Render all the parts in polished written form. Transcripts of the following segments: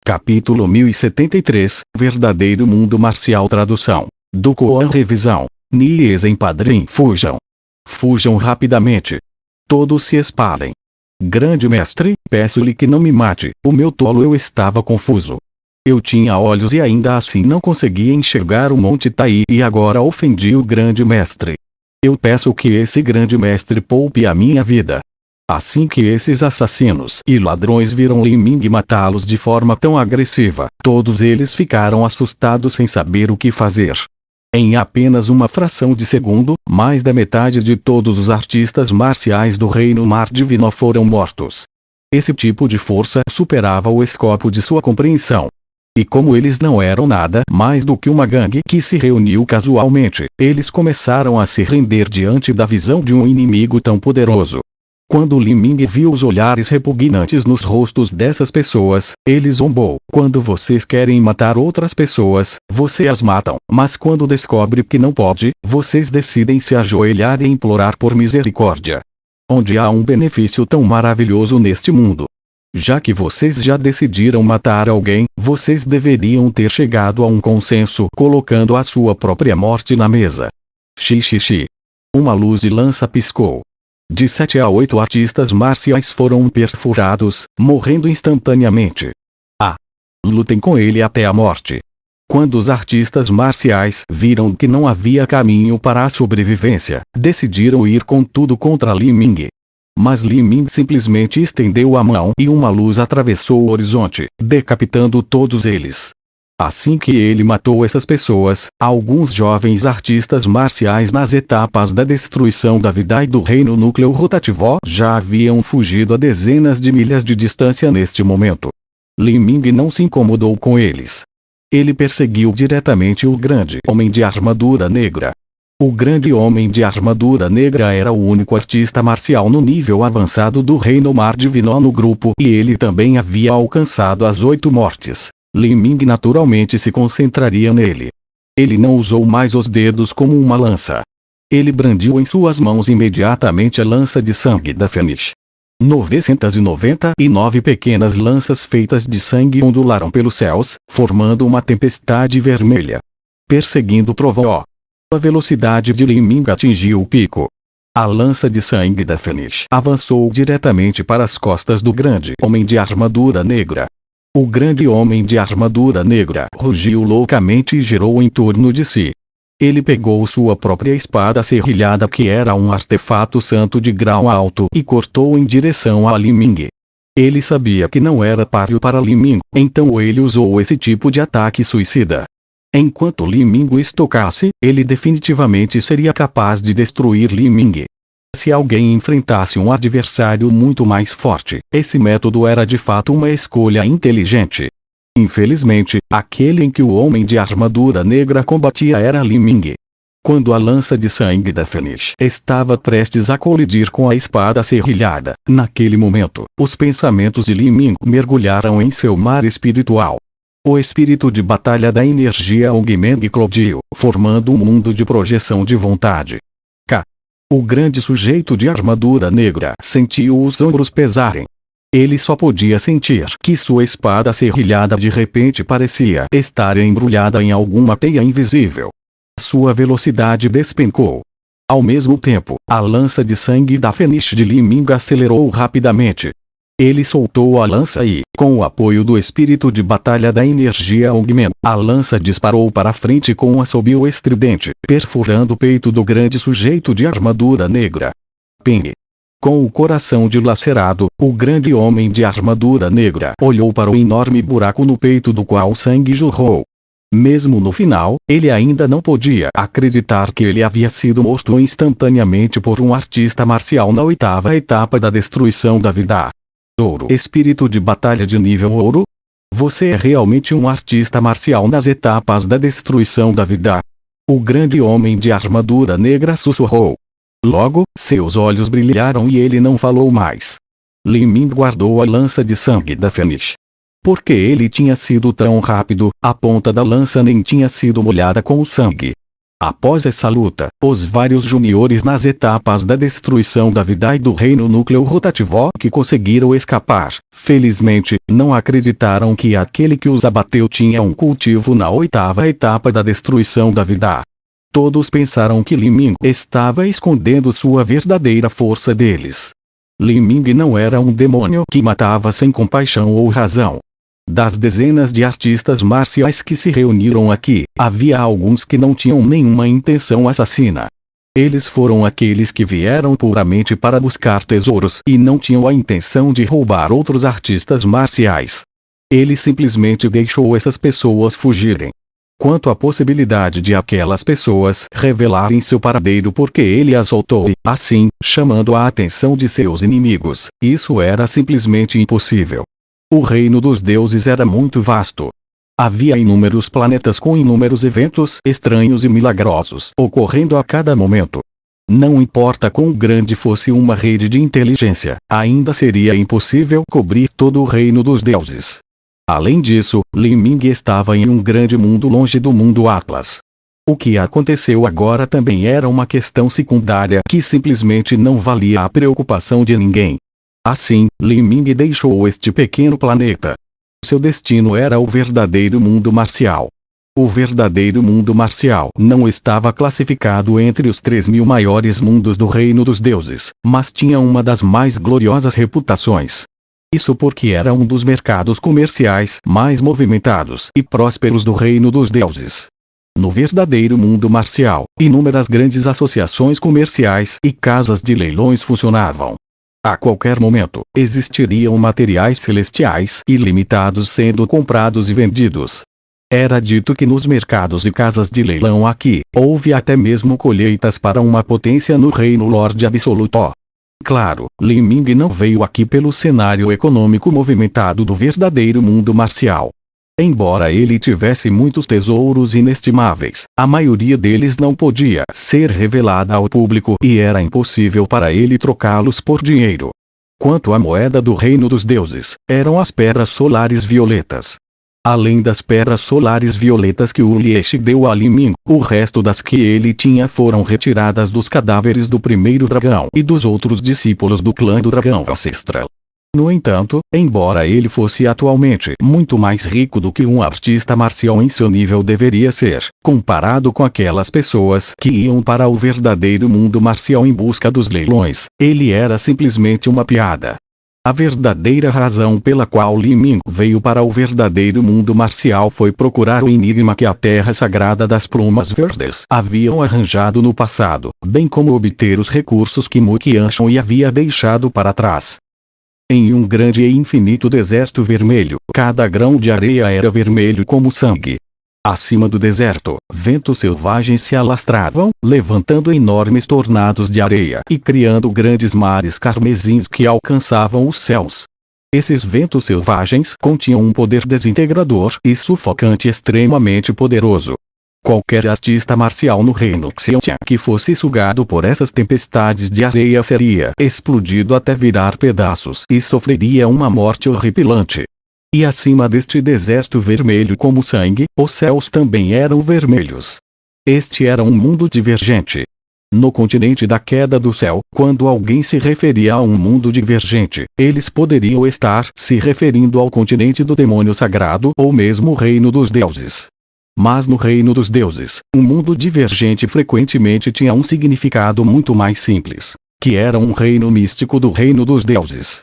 Capítulo 1073, Verdadeiro Mundo Marcial. Tradução do Koan. Revisão. Nies em Padrim. Fujam. Fujam rapidamente. Todos se espalhem. Grande mestre, peço-lhe que não me mate. O meu tolo, eu estava confuso. Eu tinha olhos e ainda assim não conseguia enxergar o Monte Tai e agora ofendi o grande mestre. Eu peço que esse grande mestre poupe a minha vida. Assim que esses assassinos e ladrões viram Li Ming matá-los de forma tão agressiva, todos eles ficaram assustados sem saber o que fazer. Em apenas uma fração de segundo, mais da metade de todos os artistas marciais do Reino Mar Divino foram mortos. Esse tipo de força superava o escopo de sua compreensão. E como eles não eram nada mais do que uma gangue que se reuniu casualmente, eles começaram a se render diante da visão de um inimigo tão poderoso. Quando Li Ming viu os olhares repugnantes nos rostos dessas pessoas, ele zombou. Quando vocês querem matar outras pessoas, vocês as matam, mas quando descobre que não pode, vocês decidem se ajoelhar e implorar por misericórdia. Onde há um benefício tão maravilhoso neste mundo? Já que vocês já decidiram matar alguém, vocês deveriam ter chegado a um consenso colocando a sua própria morte na mesa. Xixi. Uma luz de lança piscou. De 7 a 8 artistas marciais foram perfurados, morrendo instantaneamente. Lutem com ele até a morte. Quando os artistas marciais viram que não havia caminho para a sobrevivência, decidiram ir com tudo contra Li Ming. Mas Li Ming simplesmente estendeu a mão e uma luz atravessou o horizonte, decapitando todos eles. Assim que ele matou essas pessoas, alguns jovens artistas marciais nas etapas da destruição da vida e do reino núcleo rotativo já haviam fugido a dezenas de milhas de distância neste momento. Li Ming não se incomodou com eles. Ele perseguiu diretamente o grande homem de armadura negra. O grande homem de armadura negra era o único artista marcial no nível avançado do Reino Mar Divino no grupo e ele também havia alcançado as 8 mortes. Li Ming naturalmente se concentraria nele. Ele não usou mais os dedos como uma lança. Ele brandiu em suas mãos imediatamente a lança de sangue da Fênix. 999 pequenas lanças feitas de sangue ondularam pelos céus, formando uma tempestade vermelha. Perseguindo Trovão. A velocidade de Li Ming atingiu o pico. A lança de sangue da Fênix avançou diretamente para as costas do grande homem de armadura negra. O grande homem de armadura negra rugiu loucamente e girou em torno de si. Ele pegou sua própria espada serrilhada, que era um artefato santo de grau alto, e cortou em direção a Li Ming. Ele sabia que não era páreo para Li Ming, então ele usou esse tipo de ataque suicida. Enquanto Li Ming o estocasse, ele definitivamente seria capaz de destruir Li Ming. Se alguém enfrentasse um adversário muito mais forte, esse método era de fato uma escolha inteligente. Infelizmente, aquele em que o homem de armadura negra combatia era Li Ming. Quando a lança de sangue da Fênix estava prestes a colidir com a espada serrilhada, naquele momento, os pensamentos de Li Ming mergulharam em seu mar espiritual. O espírito de batalha da energia Ongmeng eclodiu, formando um mundo de projeção de vontade. O grande sujeito de armadura negra sentiu os ombros pesarem. Ele só podia sentir que sua espada serrilhada de repente parecia estar embrulhada em alguma teia invisível. Sua velocidade despencou. Ao mesmo tempo, a lança de sangue da Fênix de Li Ming acelerou rapidamente. Ele soltou a lança e, com o apoio do espírito de batalha da energia Ongmeng, a lança disparou para frente com um assobio estridente, perfurando o peito do grande sujeito de armadura negra. Ping! Com o coração dilacerado, o grande homem de armadura negra olhou para o enorme buraco no peito do qual o sangue jorrou. Mesmo no final, ele ainda não podia acreditar que ele havia sido morto instantaneamente por um artista marcial na 8ª etapa da destruição da vida. Ouro. Espírito de batalha de nível ouro? Você é realmente um artista marcial nas etapas da destruição da vida. O grande homem de armadura negra sussurrou. Logo, seus olhos brilharam e ele não falou mais. Li Ming guardou a lança de sangue da Fênix. Porque ele tinha sido tão rápido, a ponta da lança nem tinha sido molhada com o sangue. Após essa luta, os vários juniores nas etapas da destruição da vida e do reino núcleo rotativo que conseguiram escapar, felizmente, não acreditaram que aquele que os abateu tinha um cultivo na oitava etapa da destruição da vida. Todos pensaram que Li Ming estava escondendo sua verdadeira força deles. Li Ming não era um demônio que matava sem compaixão ou razão. Das dezenas de artistas marciais que se reuniram aqui, havia alguns que não tinham nenhuma intenção assassina. Eles foram aqueles que vieram puramente para buscar tesouros e não tinham a intenção de roubar outros artistas marciais. Ele simplesmente deixou essas pessoas fugirem. Quanto à possibilidade de aquelas pessoas revelarem seu paradeiro porque ele as soltou, assim, chamando a atenção de seus inimigos, isso era simplesmente impossível. O reino dos deuses era muito vasto. Havia inúmeros planetas com inúmeros eventos estranhos e milagrosos ocorrendo a cada momento. Não importa quão grande fosse uma rede de inteligência, ainda seria impossível cobrir todo o reino dos deuses. Além disso, Li Ming estava em um grande mundo longe do mundo Atlas. O que aconteceu agora também era uma questão secundária que simplesmente não valia a preocupação de ninguém. Assim, Li Ming deixou este pequeno planeta. Seu destino era o verdadeiro mundo marcial. O verdadeiro mundo marcial não estava classificado entre os 3.000 maiores mundos do reino dos deuses, mas tinha uma das mais gloriosas reputações. Isso porque era um dos mercados comerciais mais movimentados e prósperos do reino dos deuses. No verdadeiro mundo marcial, inúmeras grandes associações comerciais e casas de leilões funcionavam. A qualquer momento, existiriam materiais celestiais ilimitados sendo comprados e vendidos. Era dito que nos mercados e casas de leilão aqui, houve até mesmo colheitas para uma potência no reino Lorde Absoluto. Claro, Li Ming não veio aqui pelo cenário econômico movimentado do verdadeiro mundo marcial. Embora ele tivesse muitos tesouros inestimáveis, a maioria deles não podia ser revelada ao público e era impossível para ele trocá-los por dinheiro. Quanto à moeda do reino dos deuses, eram as pedras solares violetas. Além das pedras solares violetas que o Lieshi deu a Li Ming, o resto das que ele tinha foram retiradas dos cadáveres do primeiro dragão e dos outros discípulos do clã do dragão ancestral. No entanto, embora ele fosse atualmente muito mais rico do que um artista marcial em seu nível deveria ser, comparado com aquelas pessoas que iam para o verdadeiro mundo marcial em busca dos leilões, ele era simplesmente uma piada. A verdadeira razão pela qual Li Ming veio para o verdadeiro mundo marcial foi procurar o enigma que a Terra Sagrada das Plumas Verdes haviam arranjado no passado, bem como obter os recursos que Mu Qianshu havia deixado para trás. Em um grande e infinito deserto vermelho, cada grão de areia era vermelho como sangue. Acima do deserto, ventos selvagens se alastravam, levantando enormes tornados de areia e criando grandes mares carmesins que alcançavam os céus. Esses ventos selvagens continham um poder desintegrador e sufocante extremamente poderoso. Qualquer artista marcial no reino Xianxia que fosse sugado por essas tempestades de areia seria explodido até virar pedaços e sofreria uma morte horripilante. E acima deste deserto vermelho como sangue, os céus também eram vermelhos. Este era um mundo divergente. No continente da queda do céu, quando alguém se referia a um mundo divergente, eles poderiam estar se referindo ao continente do demônio sagrado ou mesmo o reino dos deuses. Mas no reino dos deuses, um mundo divergente frequentemente tinha um significado muito mais simples, que era um reino místico do reino dos deuses.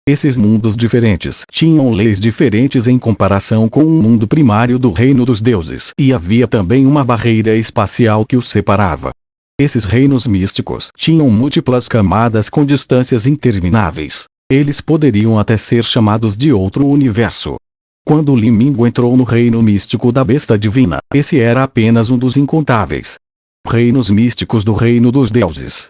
Esses mundos diferentes tinham leis diferentes em comparação com o mundo primário do reino dos deuses e havia também uma barreira espacial que os separava. Esses reinos místicos tinham múltiplas camadas com distâncias intermináveis. Eles poderiam até ser chamados de outro universo. Quando Li Ming entrou no reino místico da besta divina, esse era apenas um dos incontáveis reinos místicos do reino dos deuses.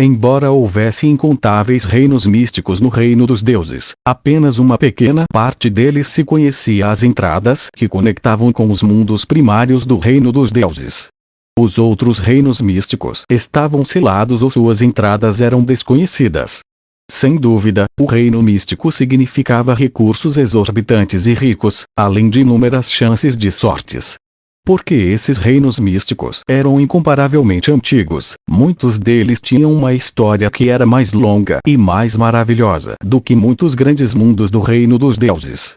Embora houvesse incontáveis reinos místicos no reino dos deuses, apenas uma pequena parte deles se conhecia as entradas que conectavam com os mundos primários do reino dos deuses. Os outros reinos místicos estavam selados ou suas entradas eram desconhecidas. Sem dúvida, o reino místico significava recursos exorbitantes e ricos, além de inúmeras chances de sortes. Porque esses reinos místicos eram incomparavelmente antigos, muitos deles tinham uma história que era mais longa e mais maravilhosa do que muitos grandes mundos do reino dos deuses.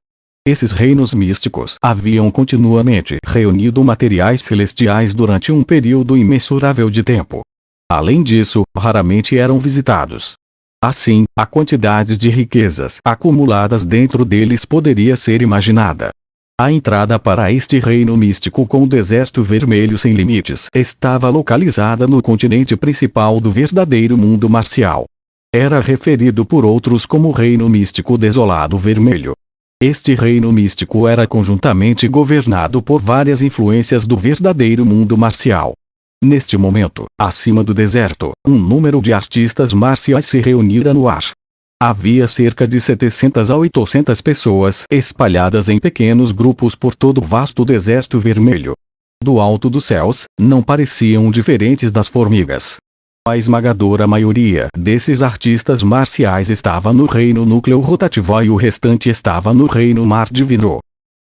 Esses reinos místicos haviam continuamente reunido materiais celestiais durante um período imensurável de tempo. Além disso, raramente eram visitados. Assim, a quantidade de riquezas acumuladas dentro deles poderia ser imaginada. A entrada para este reino místico com o deserto vermelho sem limites estava localizada no continente principal do verdadeiro mundo marcial. Era referido por outros como o reino místico desolado vermelho. Este reino místico era conjuntamente governado por várias influências do verdadeiro mundo marcial. Neste momento, acima do deserto, um número de artistas marciais se reunira no ar. Havia cerca de 700 a 800 pessoas espalhadas em pequenos grupos por todo o vasto deserto vermelho. Do alto dos céus, não pareciam diferentes das formigas. A esmagadora maioria desses artistas marciais estava no reino núcleo rotativo e o restante estava no reino mar divino.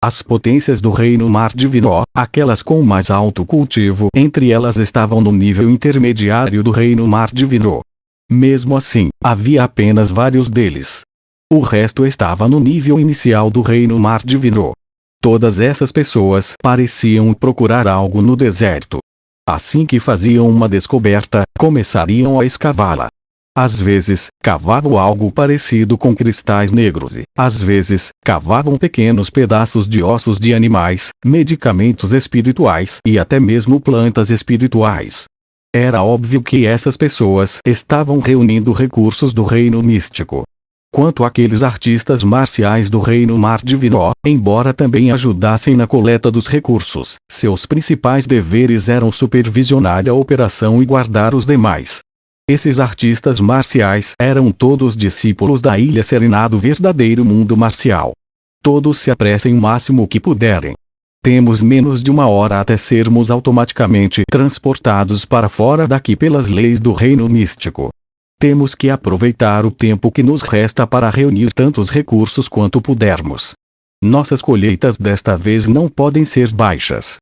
As potências do reino mar divino, aquelas com mais alto cultivo entre elas estavam no nível intermediário do reino mar divino. Mesmo assim, havia apenas vários deles. O resto estava no nível inicial do reino mar divino. Todas essas pessoas pareciam procurar algo no deserto. Assim que faziam uma descoberta, começariam a escavá-la. Às vezes, cavavam algo parecido com cristais negros e, às vezes, cavavam pequenos pedaços de ossos de animais, medicamentos espirituais e até mesmo plantas espirituais. Era óbvio que essas pessoas estavam reunindo recursos do reino místico. Quanto àqueles artistas marciais do reino mar divino, embora também ajudassem na coleta dos recursos, seus principais deveres eram supervisionar a operação e guardar os demais. Esses artistas marciais eram todos discípulos da Ilha Serena do verdadeiro mundo marcial. Todos se apressem o máximo que puderem. Temos menos de uma hora até sermos automaticamente transportados para fora daqui pelas leis do reino místico. Temos que aproveitar o tempo que nos resta para reunir tantos recursos quanto pudermos. Nossas colheitas desta vez não podem ser baixas.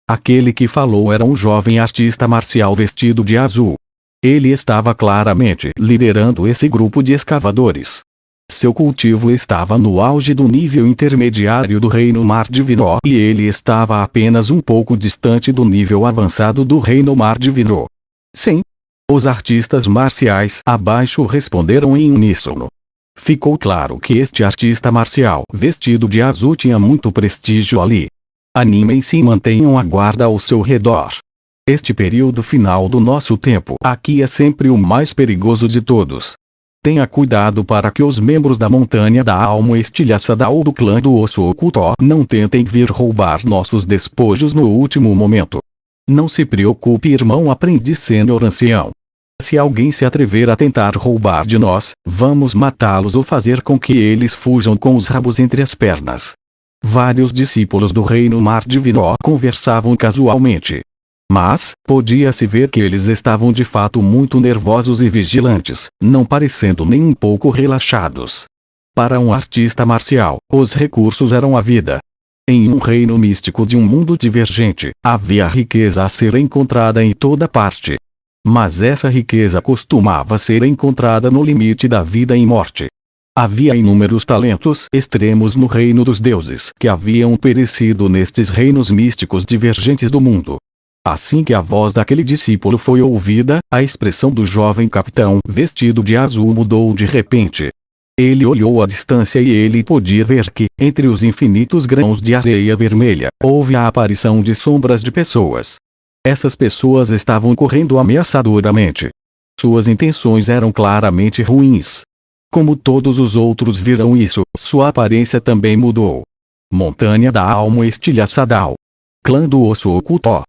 Aquele que falou era um jovem artista marcial vestido de azul. Ele estava claramente liderando esse grupo de escavadores. Seu cultivo estava no auge do nível intermediário do reino mar divino e ele estava apenas um pouco distante do nível avançado do reino mar divino. Sim. Os artistas marciais abaixo responderam em uníssono. Ficou claro que este artista marcial vestido de azul tinha muito prestígio ali. Animem-se e mantenham a guarda ao seu redor. Este período final do nosso tempo aqui é sempre o mais perigoso de todos. Tenha cuidado para que os membros da Montanha da Alma Estilhaçada ou do clã do Osso Oculto não tentem vir roubar nossos despojos no último momento. Não se preocupe, irmão aprendiz sênior ancião. Se alguém se atrever a tentar roubar de nós, vamos matá-los ou fazer com que eles fujam com os rabos entre as pernas. Vários discípulos do reino mar divino conversavam casualmente. Mas, podia-se ver que eles estavam de fato muito nervosos e vigilantes, não parecendo nem um pouco relaxados. Para um artista marcial, os recursos eram a vida. Em um reino místico de um mundo divergente, havia riqueza a ser encontrada em toda parte. Mas essa riqueza costumava ser encontrada no limite da vida e morte. Havia inúmeros talentos extremos no reino dos deuses que haviam perecido nestes reinos místicos divergentes do mundo. Assim que a voz daquele discípulo foi ouvida, a expressão do jovem capitão vestido de azul mudou de repente. Ele olhou à distância e ele podia ver que, entre os infinitos grãos de areia vermelha, houve a aparição de sombras de pessoas. Essas pessoas estavam correndo ameaçadoramente. Suas intenções eram claramente ruins. Como todos os outros viram isso, sua aparência também mudou. Montanha da Alma Estilhaçada. Clã do Osso Oculto.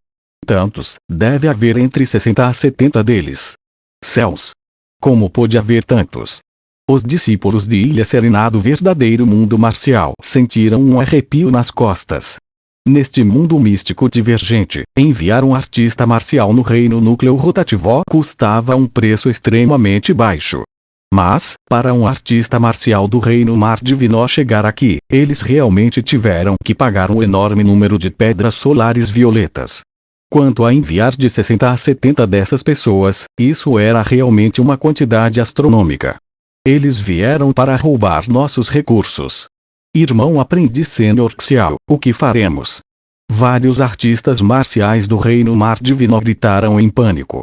Tantos, deve haver entre 60 a 70 deles. Céus! Como pôde haver tantos? Os discípulos de Ilha Serena do verdadeiro mundo marcial sentiram um arrepio nas costas. Neste mundo místico divergente, enviar um artista marcial no reino núcleo rotativo custava um preço extremamente baixo. Mas, para um artista marcial do reino Mar Divino chegar aqui, eles realmente tiveram que pagar um enorme número de pedras solares violetas. Quanto a enviar de 60 a 70 dessas pessoas, isso era realmente uma quantidade astronômica. Eles vieram para roubar nossos recursos. Irmão aprendiz sênior Xiao, o que faremos? Vários artistas marciais do reino Mar Divino gritaram em pânico.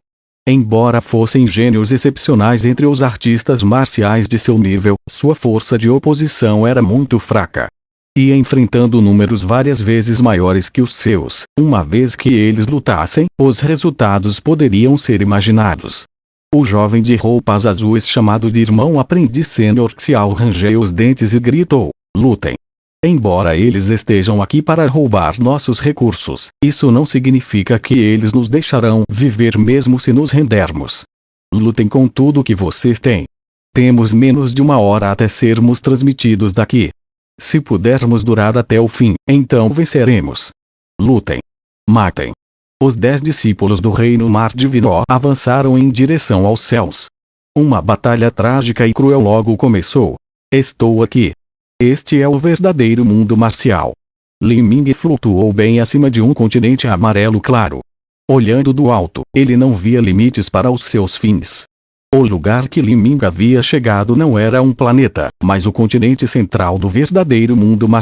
Embora fossem gênios excepcionais entre os artistas marciais de seu nível, sua força de oposição era muito fraca. E enfrentando números várias vezes maiores que os seus, uma vez que eles lutassem, os resultados poderiam ser imaginados. O jovem de roupas azuis chamado de irmão aprendiz sênior Xiao rangeu os dentes e gritou: lutem! Embora eles estejam aqui para roubar nossos recursos, isso não significa que eles nos deixarão viver mesmo se nos rendermos. Lutem com tudo que vocês têm. Temos menos de 1 hora até sermos transmitidos daqui. Se pudermos durar até o fim, então venceremos. Lutem. Matem. Os 10 discípulos do reino Mar Divino avançaram em direção aos céus. Uma batalha trágica e cruel logo começou. Estou aqui. Este é o verdadeiro mundo marcial. Li Ming flutuou bem acima de um continente amarelo claro. Olhando do alto, ele não via limites para os seus fins. O lugar que Li Ming havia chegado não era um planeta, mas o continente central do verdadeiro mundo marcial.